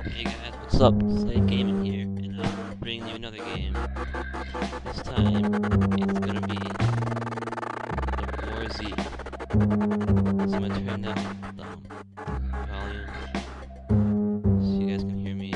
Hey guys, what's up? Slade Gaming here, and I'm bringing you another game. This time, it's gonna be the WarZ. So I'm gonna turn down the volume so you guys can hear me.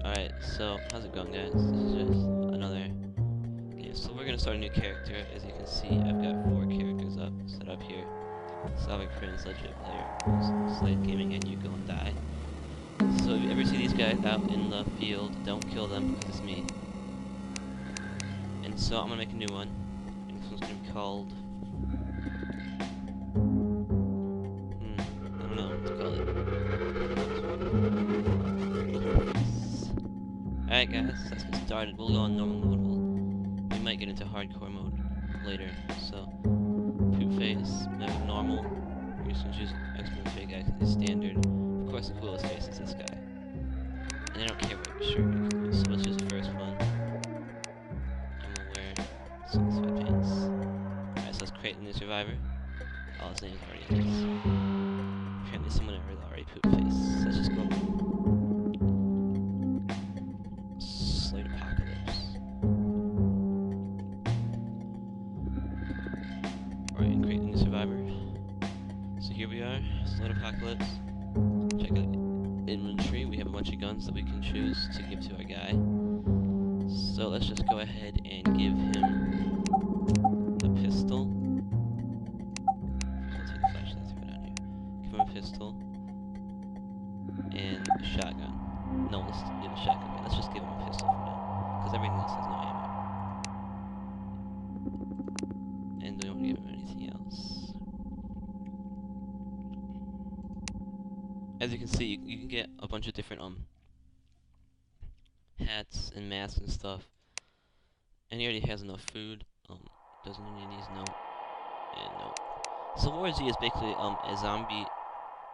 Alright, so how's it going, guys? This is just another game. So we're gonna start a new character. As you can see, I've got 4 characters set up here. Slavic Prince, Legit Player, Slade Gaming, and You Go and Die. So if you ever see these guys out in the field, don't kill them because it's me. And so I'm gonna make a new one. And this one's gonna be called I don't know what to call it. Alright guys, let's get started. We'll go on normal mode. We might get into hardcore mode later. So poop face, normal. We're just gonna choose X-Men fake guy because it's standard. Of course the coolest face is this guy. And I don't care what shirt you're cool, so let's choose the first one. And we'll wear some sweatpants. Alright, so let's create a new survivor. Oh, his name's already in this. Apparently someone already pooped face. Let's just go. Slate Apocalypse. Alright, and create a new survivor. So here we are, Slate Apocalypse. Check out inventory. We have a bunch of guns that we can choose to give to our guy. So let's just go ahead and give him a pistol. I'll take the flashlight throw it down here. Give him a pistol and a shotgun. No, let's do the shotgun. Let's just give him a pistol for now, because everything else has no ammo. And we don't give him anything else. As you can see, you can get a bunch of different hats and masks and stuff. And he already has enough food. Doesn't he needs no and no. So WarZ is basically a zombie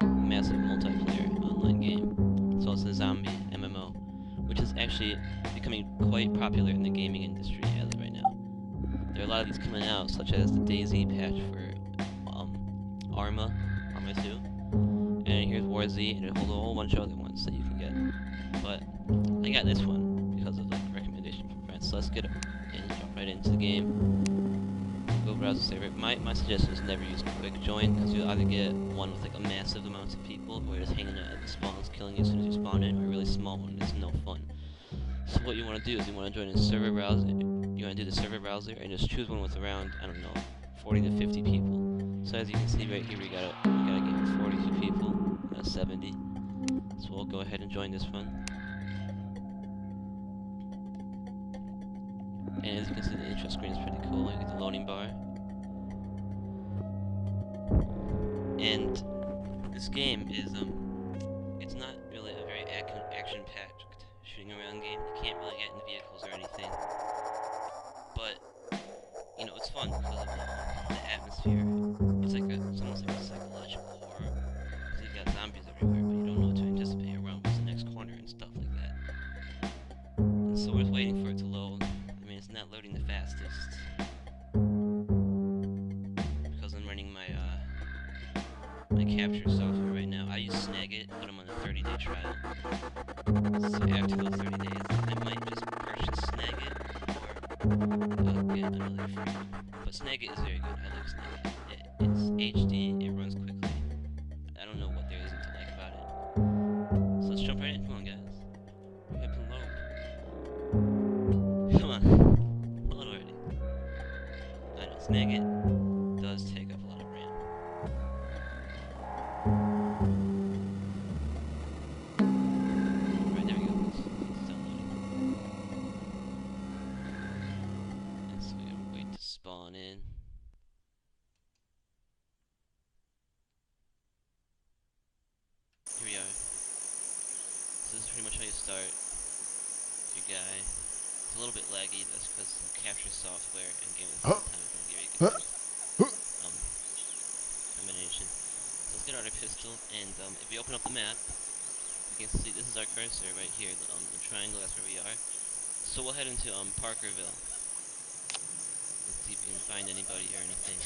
massive multiplayer online game. So it's a zombie MMO, which is actually becoming quite popular in the gaming industry as of right now. There are a lot of these coming out, such as the DayZ patch for Arma 2. And here's WarZ, and a whole bunch of other ones that you can get. But I got this one because of like recommendation from friends. So let's get it and jump right into the game. Go browse the server. My suggestion is never use quick join, because you'll either get one with like a massive amount of people who are just hanging out at the spawns, killing you as soon as you spawn in, or a really small one that's no fun. So what you want to do is you want to join a server browser. You want to do the server browser and just choose one with around, I don't know, 40 to 50 people. So as you can see right here, we got a game with 42 people, 70. So we'll go ahead and join this one. And as you can see, the intro screen is pretty cool. You get the loading bar. And this game is it's not really a very action-packed shooting around game. You can't really get in vehicles or anything. But you know, it's fun because of the atmosphere. It's almost like a psychological horror. Because you've got zombies everywhere, but you don't know what to anticipate around what's the next corner and stuff like that. And so we're just waiting for it to load. I mean, it's not loading the fastest. Because I'm running my my capture software right now. I use Snagit, but I'm on a 30-day trial. So after those 30 days, I might just purchase Snagit or get another free one. But Snagit is very good. I like Snagit. It's HD, it runs quickly. I don't know what there isn't to like about it. So let's jump right in. Come on, guys. Hurry up and load. Come on. Load already. I know, Snagit does take up a lot of RAM. Right, there we go. It's downloading. And so we gotta wait to spawn in. Here we are. So this is pretty much how you start your guy. It's a little bit laggy, that's because the capture software and game at the same time is going to be very good combination. So let's get out our pistol, and if we open up the map, you can see this is our cursor right here, the triangle, that's where we are. So we'll head into Parkerville. Let's see if we can find anybody or anything.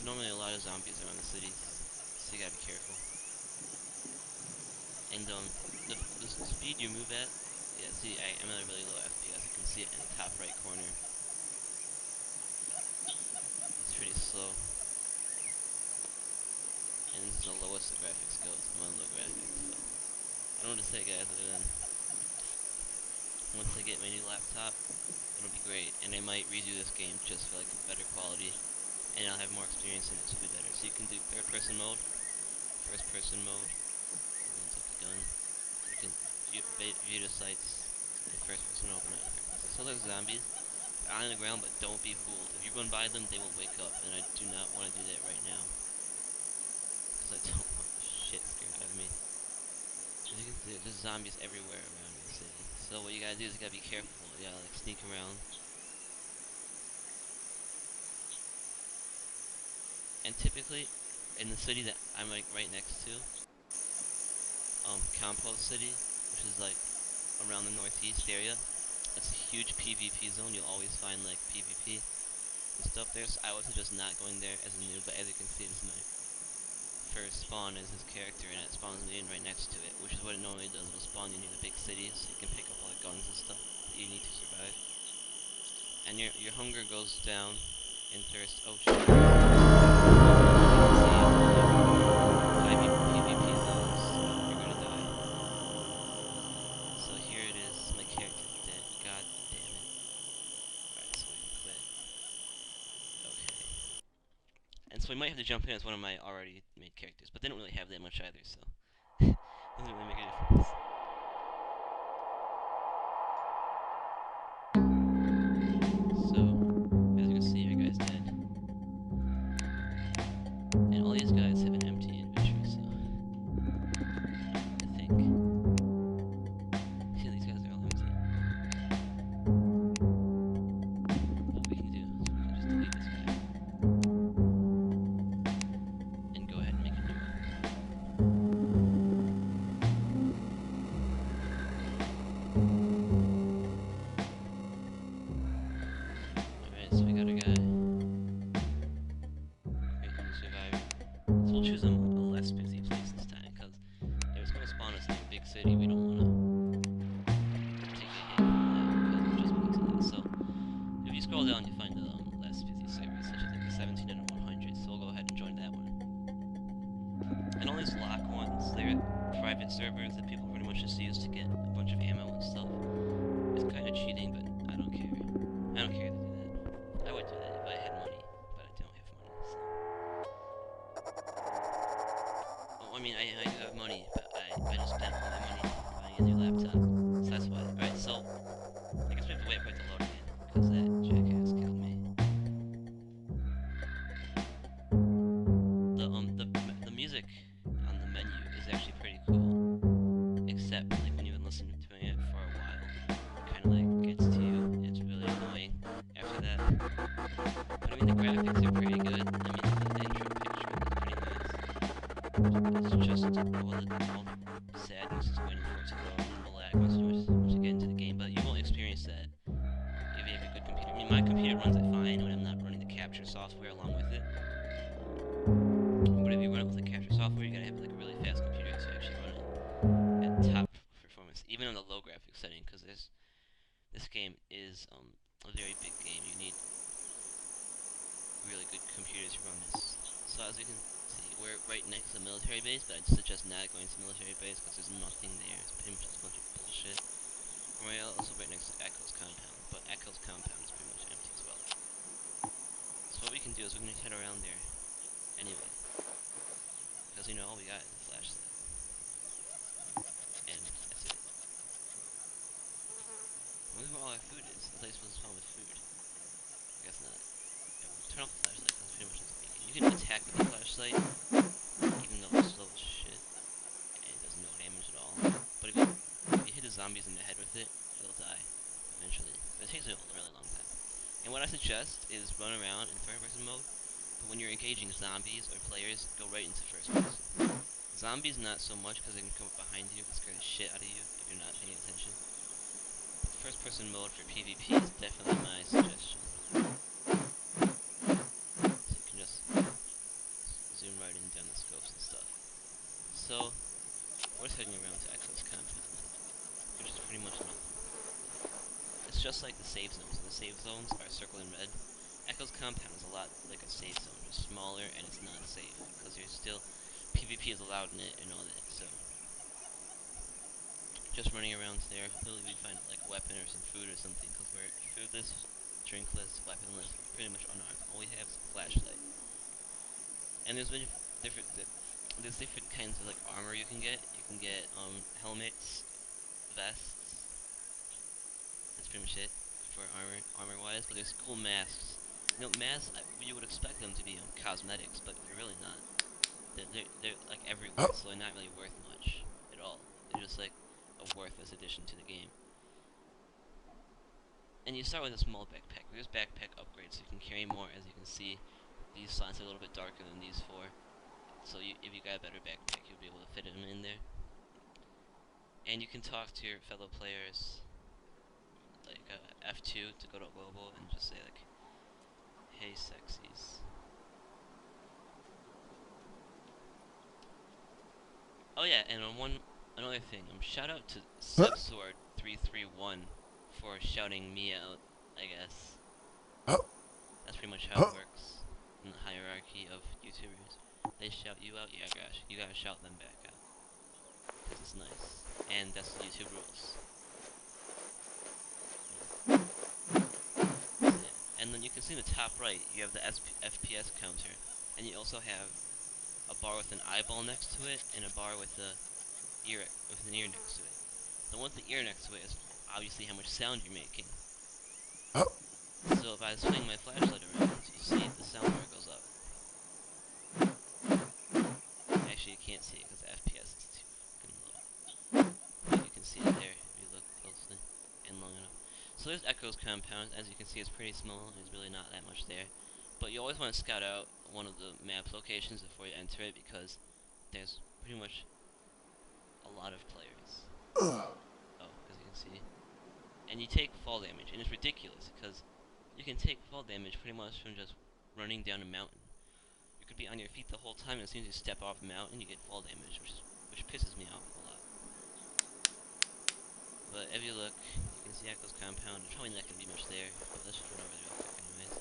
normally a lot of zombies around the cities, so you gotta be careful. And the speed you move at, yeah. See, I'm at a really low FPS. You can see it in the top right corner. It's pretty slow. And this is the lowest the graphics goes. I'm on low graphics, so I don't know what to say, guys. Other than once I get my new laptop, it'll be great, and I might redo this game just for like better quality, and I'll have more experience in it, so it'll be better. So you can do third-person mode, first-person mode. Opens up the gun. You can view the sights in first-person open it. So there's zombies. They're on the ground, but don't be fooled. If you run by them, they will wake up, and I do not want to do that right now, because I don't want the shit scared out of me. As you can see, there's zombies everywhere around the city. So what you gotta do is you gotta be careful. You gotta like sneak around. And typically, in the city that I'm like right next to, Compost City, which is like around the northeast area, that's a huge PvP zone. You'll always find like PvP and stuff there. So I was just not going there as a noob, but as you can see, this is my first spawn as this character, and it spawns me in right next to it, which is what it normally does. It'll spawn you near the big cities, so you can pick up all the guns and stuff that you need to survive. And your hunger goes down, and thirst. Oh shit! PvP zones, you're gonna die. So here it is. My character's dead. God damn it! Alright, so we can quit. Okay. And so we might have to jump in as one of my already made characters, but they don't really have that much either, so doesn't really make a difference. So, as you can see, your guy's dead. And all these guys have an empty inventory, so I think. See, these guys are all empty. What we can do is we can just delete this guy. And go ahead and make a new one. Alright, so we got a guy. Survivor. So we'll choose a less busy place this time, because if it's going to spawn us in a big city, we don't want to take a hit from that, just because of that. So, if you scroll down, you find the less busy servers, such as like the 17 and 100, so we'll go ahead and join that one. And all these lock ones, they're private servers that people pretty much just use to get a bunch of ammo and stuff. It's kind of cheating, but I don't care. I don't care to do that. I would do that if I had money, but I don't have money, so. Well, I mean, I do have money, but I just spent all my money buying a new laptop, so that's why. Alright, so, I guess we have to wait for it to load again, because that jackass killed me. The music on the menu is actually pretty cool, except, like, when you've been listening to it for a while, it kind of, like, gets to you, it's really annoying after that. But, I mean, the graphics are pretty good. I mean, the intro picture is pretty nice. It's just all the sadness is waiting for it to go, and the lag once you get into the game, but you won't experience that if you have a good computer. I mean, my computer runs it fine when I'm not running the capture software along with it. But if you run it with the capture software, you gotta have like a really fast computer to actually run it at top performance, even on the low graphics setting, because this game is a very big game. You need really good computers to run this. So as you can see, we're right next to the military base, but I'd suggest not going to the military base because there's nothing there. It's pretty much just a bunch of bullshit. We're also right next to Echo's compound, but Echo's compound is pretty much empty as well. So what we can do is we can head around there anyway, because you know all we got is a flashlight, and that's it. I wonder where all our food is. The place was filled with food. I guess not. Turn off the flashlight, that's pretty much just a beacon. You can attack with the flashlight, even though it's slow as shit, and it does no damage at all. But if you hit the zombies in the head with it, it'll die, eventually. But it takes a really long time. And what I suggest is run around in third-person mode, but when you're engaging zombies or players, go right into first person. Zombies not so much, because they can come up behind you and scare the shit out of you if you're not paying attention. But first-person mode for PvP is definitely my suggestion. So you can just So, we're heading around to Echo's compound, which is pretty much nothing. It's just like the save zones. The save zones are circled in red. Echo's compound is a lot like a save zone, just smaller, and it's not safe, because there's still PvP is allowed in it and all that, so just running around there. Hopefully we find like a weapon or some food or something, because we're foodless, drinkless, weaponless, we're pretty much unarmed. All we have is a flashlight. And there's different kinds of like armor you can get. You can get helmets, vests. That's pretty much it for armor wise. But there's cool masks. You know, masks you would expect them to be cosmetics, but they're really not. They're like everywhere, so they're not really worth much at all. They're just like a worthless addition to the game. And you start with a small backpack. There's backpack upgrades, so you can carry more. As you can see, these slots are a little bit darker than these four. So if you got a better backpack, you'll be able to fit them in there. And you can talk to your fellow players, like F2 to go to global, and just say like, "Hey, sexies." Oh yeah, and another thing, shout out to Subsword331 for shouting me out, I guess. That's pretty much how it works in the hierarchy of YouTubers. They shout you out, yeah gosh, you gotta shout them back out. Because it's nice. And that's the YouTube rules. Yeah. And then you can see in the top right, you have the FPS counter. And you also have a bar with an eyeball next to it, and a bar with an ear next to it. The one with the ear next to it is obviously how much sound you're making. So if I swing my flashlight around, you see the sound bar goes up. Actually, you can't see it because the FPS is too fucking low. But you can see it there if you look closely and long enough. So there's Echo's compound. As you can see, it's pretty small. There's really not that much there. But you always want to scout out one of the map locations before you enter it, because there's pretty much a lot of players. Oh, as you can see. And you take fall damage, and it's ridiculous, because you can take fall damage pretty much from just running down a mountain. You could be on your feet the whole time, and as soon as you step off a mountain, you get fall damage, which pisses me off a lot. But if you look, you can see Echo's compound. There's probably not going to be much there, but let's just run over there real quick anyways.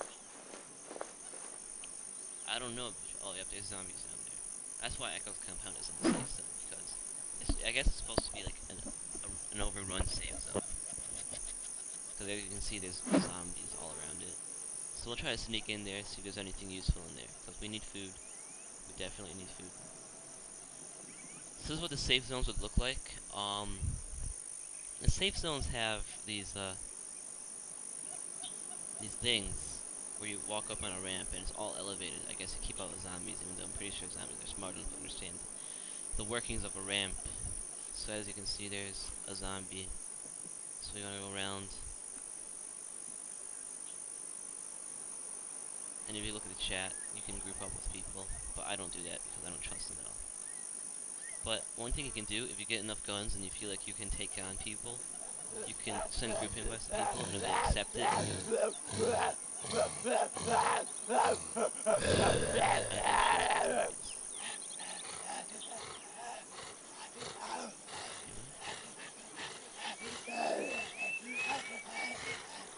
I don't know. Oh, yep, there's zombies down there. That's why Echo's compound isn't a safe zone, because I guess it's supposed to be like an overrun safe zone. Because as you can see, there's zombies all around it. So we'll try to sneak in there, see if there's anything useful in there, because we need food. We definitely need food. So this is what the safe zones would look like. The safe zones have these things where you walk up on a ramp and it's all elevated, I guess, to keep out the zombies, even though I'm pretty sure zombies are smart enough to understand the workings of a ramp. So as you can see, there's a zombie. So we're gonna go around. And if you look at the chat, you can group up with people, but I don't do that because I don't trust them at all. But one thing you can do, if you get enough guns and you feel like you can take on people, you can send group invites to people, and if they accept it,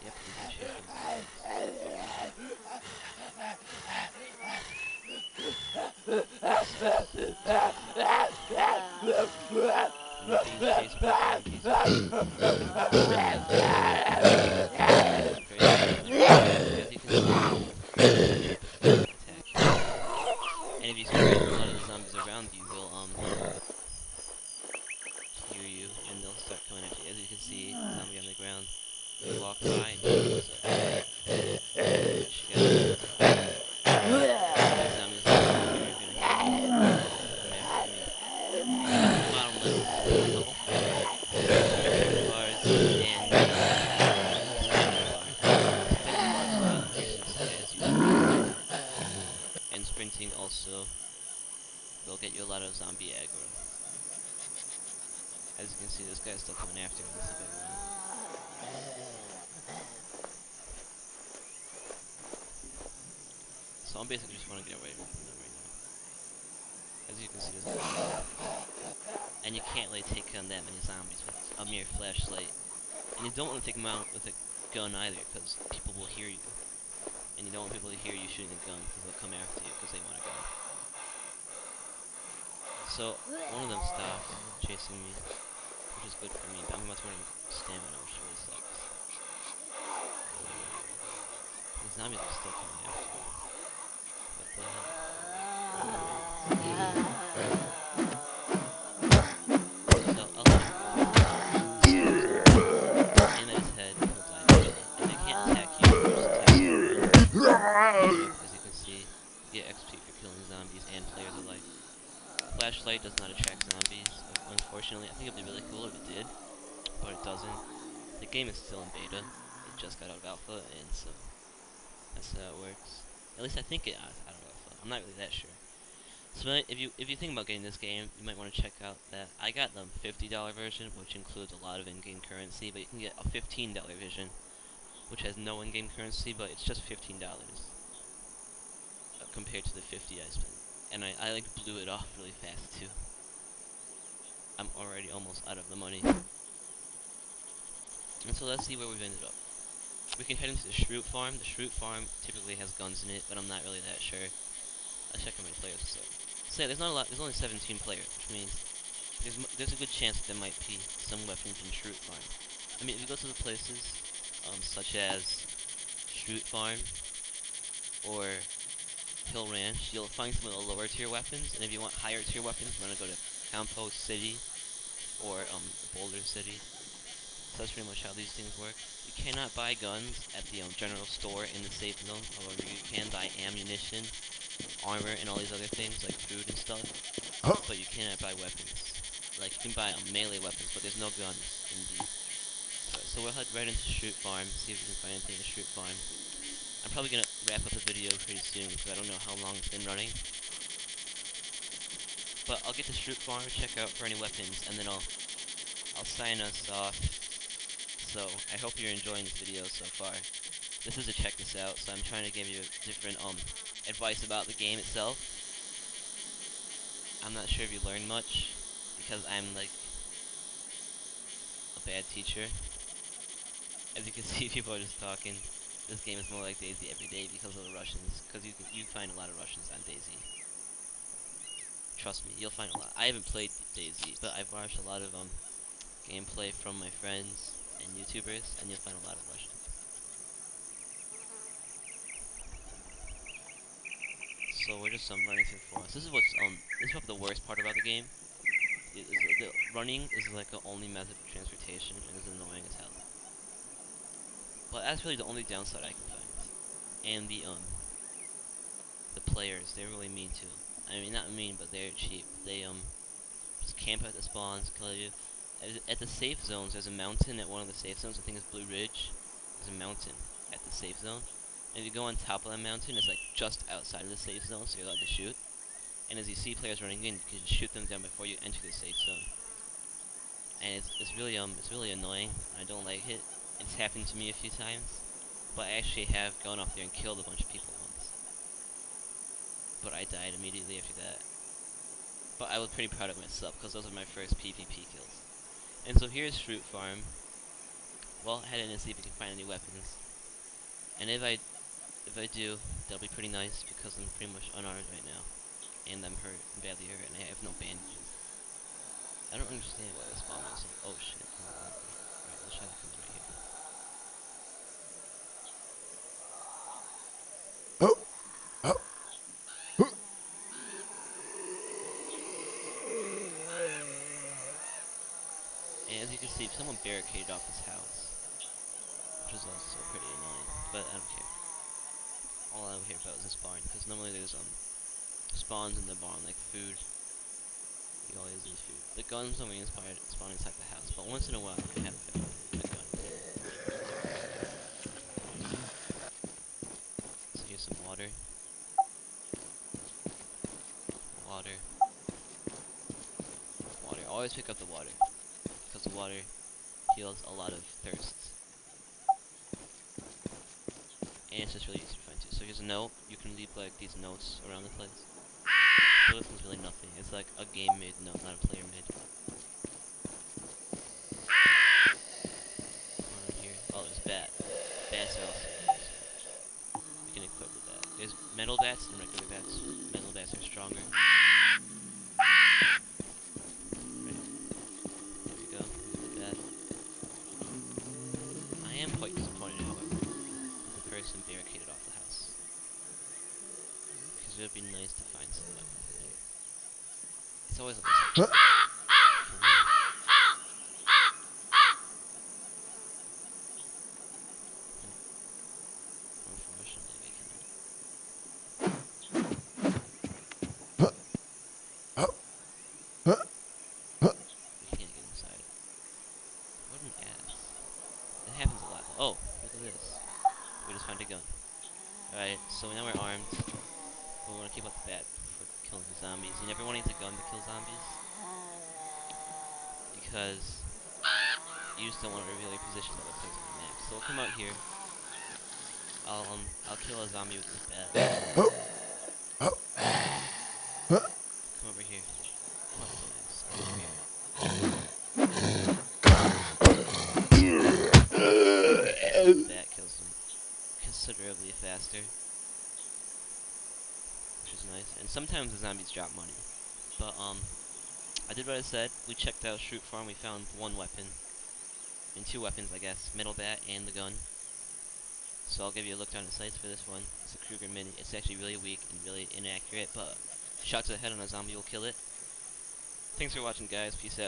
yep, you can share and if you start getting a lot of the zombies around you, they'll hear you and they'll start coming at you. As you can see, zombie on the ground. You walk by and she goes up. And sprinting also will get you a lot of zombie aggro. As you can see, this guy's still coming after me. Let's see if I win. So I'm basically just want to get away from them right now. As you can see, there's a lot of zombies. And you can't really take on that many zombies with a mere flashlight. And you don't want to take them out with a gun either, because people will hear you. And you don't want people to hear you shooting a gun, because they'll come after you, because they want a gun. So, one of them stopped chasing me, which is good for me, but I'm about to run out of stamina, which really sucks. The zombies are still coming after me. What the hell? So, I'll let him go. Aim at his head, and he'll die eventually. And they can't attack you, they just attack you. As you can see, you get XP for killing zombies and players alike. Flashlight does not attract zombies, unfortunately. I think it'd be really cool if it did, but it doesn't. The game is still in beta. It just got out of alpha, and so that's how it works. At least I think it out of alpha. I'm not really that sure. So if you think about getting this game, you might want to check out that I got the $50 version, which includes a lot of in-game currency, but you can get a $15 version, which has no in-game currency, but it's just $15 compared to the 50 I spent. And I like blew it off really fast too. I'm already almost out of the money. And so let's see where we've ended up. We can head into the Shroot Farm. The Shroot Farm typically has guns in it, but I'm not really that sure. Let's check how many players there are. So yeah, there's not a lot. There's only 17 players, which means there's a good chance that there might be some weapons in Shroot Farm. I mean, if you go to the places such as Shroot Farm or Hill Ranch, you'll find some of the lower tier weapons. And if you want higher tier weapons, you want to go to Compost City or Boulder City. So that's pretty much how these things work. You cannot buy guns at the general store in the safe zone. However, you can buy ammunition, armor, and all these other things like food and stuff. But you cannot buy weapons. Like you can buy melee weapons, but there's no guns in the. So we'll head right into Shroot Farm, see if we can find anything in Shroot Farm. I'm probably gonna wrap up the video pretty soon because I don't know how long it's been running. But I'll get to Shroot Farm, check out for any weapons, and then I'll sign us off. So I hope you're enjoying this video so far. This is to check this out, so I'm trying to give you different advice about the game itself. I'm not sure if you learned much because I'm like a bad teacher. As you can see, people are just talking. This game is more like DayZ every day because of the Russians. Because you find a lot of Russians on DayZ. Trust me, you'll find a lot. I haven't played DayZ, but I've watched a lot of gameplay from my friends and YouTubers, and you'll find a lot of Russians. So we're just running through forest. This is probably the worst part about the game. The running is like the only method of transportation, and it's annoying as hell. But that's really the only downside I can find. And the players, they're really mean too. I mean, not mean, but they're cheap. They just camp at the spawns, kill you. At the safe zones, there's a mountain at one of the safe zones. I think it's Blue Ridge. There's a mountain at the safe zone. And if you go on top of that mountain, it's like just outside of the safe zone, so you're allowed to shoot. And as you see players running in, you can shoot them down before you enter the safe zone. And it's really annoying. I don't like it. It's happened to me a few times, but I actually have gone up there and killed a bunch of people once. But I died immediately after that. But I was pretty proud of myself because those are my first PvP kills. And so here's Shroot Farm. Well, head in and see if we can find any weapons. And if I do, that'll be pretty nice because I'm pretty much unarmed right now. And I'm hurt, I'm badly hurt, and I have no bandages. I don't understand why this bomb is so. Oh shit. Alright, let's try to come right here. And as you can see, someone barricaded off this house, which is also pretty annoying, but I don't care. All I care about is this barn, because normally there's spawns in the barn, like food. You always lose food. The guns normally spawn inside the house, but once in a while you have found a gun. So here's some water. Water. Water. Always pick up the water, because the water heals a lot of thirst. And it's just really easy to find too. So here's a note. You can leave like these notes around the place. So this one's really nothing. It's like a game made, no, not a player made. Come on here. Oh, there's bat. Bats are also nice. We can equip with that. There's metal bats and regular bats. Metal bats are stronger. Right. There we go. We did that. I am quite disappointed, however, that the person barricaded off the house. Because it would be nice to find some weapon. Right? It's always like this. Unfortunately, we cannot. We can't get inside. What an ass. That happens a lot. Oh, look at this. We just found a gun. Alright, so now we're armed. But we want to keep up the bat for killing zombies. You never want to use a gun to kill zombies. Because you just don't want to reveal your position at other places on the map. So we'll come out here. I'll kill a zombie with this bat. Come over here. Come on, nice. Come over here. That kills them considerably faster, which is nice. And sometimes the zombies drop money. But I did what I said. We checked out Shroot Farm. We found one weapon, and two weapons, I guess, metal bat and the gun. So I'll give you a look down the sights for this one. It's a Kruger Mini. It's actually really weak and really inaccurate, but shot to the head on a zombie will kill it. Thanks for watching, guys. Peace out.